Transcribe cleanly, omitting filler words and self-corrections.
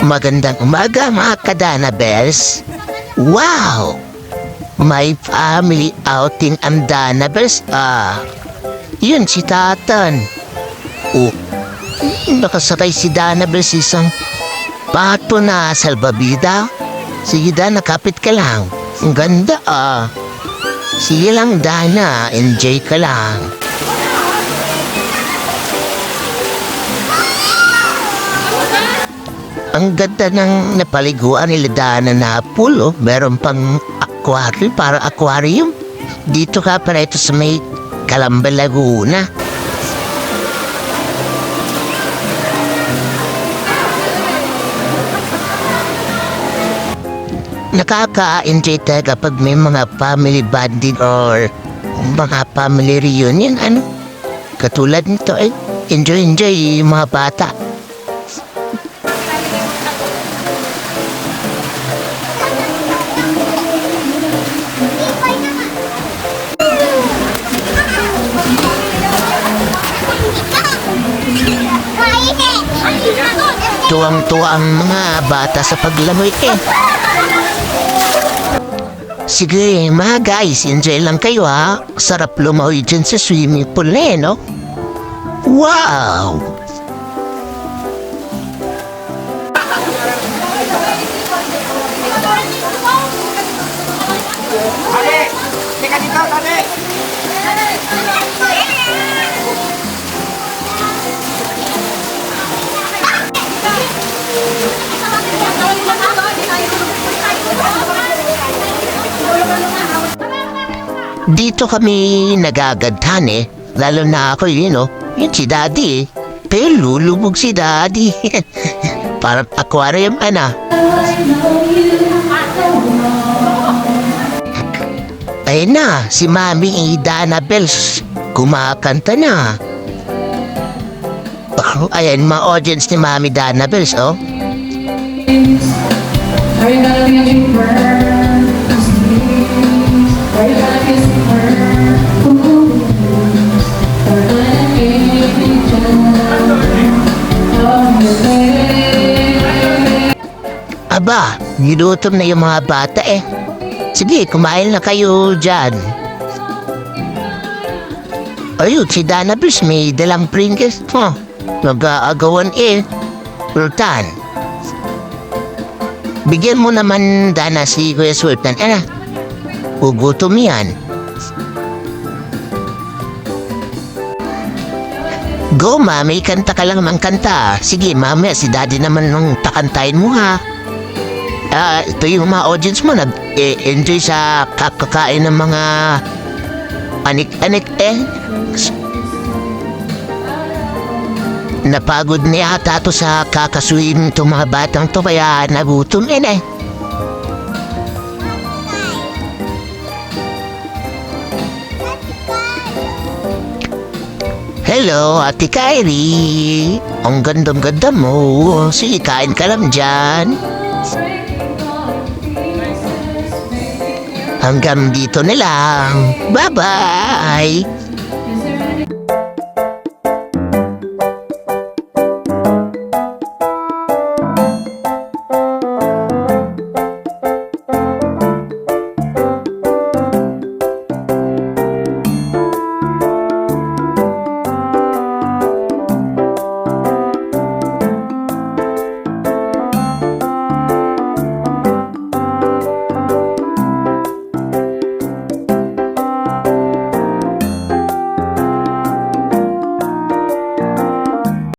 Magandang umaga mga Kadana Bells. Wow! May family outing ang Dana Bells. Yun si Tatan. Oh, nakasakay si Dana Bells isang pato na salbabida. Sige Dana, kapit ka lang. Ang ganda Sige lang Dana, enjoy ka lang. Ang ganda ng napaliguan nila Dana na pool, Meron pang aquarium, para aquarium. Dito ka para ito sa may Calamba, Laguna. Nakaka-enjoy talaga pag may mga family bonding or mga family reunion. Katulad nito enjoy yung mga bata. Tuwang-tuwa ang mga bata sa paglamoy Sige mga guys, enjoy lang kayo Sarap lumawi dyan sa swimming pool no? Wow! Tabi! Tika dito, tabi! Dito kami nagagadhan Lalo na ako yun si Daddy Pero lulubog si Daddy. Parang aquarium Ayun na, si Mami Dana Bells kumakanta na. Ayan, mga audience ni Mami Dana Bells Are you gonna be a dreamer? Are you gonna kiss her? Or gonna give each other? Aba, nilutom na yung mga bata Sige, kumain na kayo dyan. Ayun, si Dana Bells may dalang Pringles. Nag-aagawan Sultan. Bigyan mo naman Dana si Kuya Sultan. Ugutom yan. Go, Mami, kanta ka lang mang kanta. Sige, Mami, si Daddy naman nung takantayin mo ito yung mga audience mo nag-enjoy sa kakakain ng mga anik-anik Napagod na yata to sa kakasuhin itong mga batang to kaya nagutom Hello, Ate Kyrie. Ang gandang-ganda mo. Sige, kain ka lang dyan. Hanggang dito na lang. Bye-bye!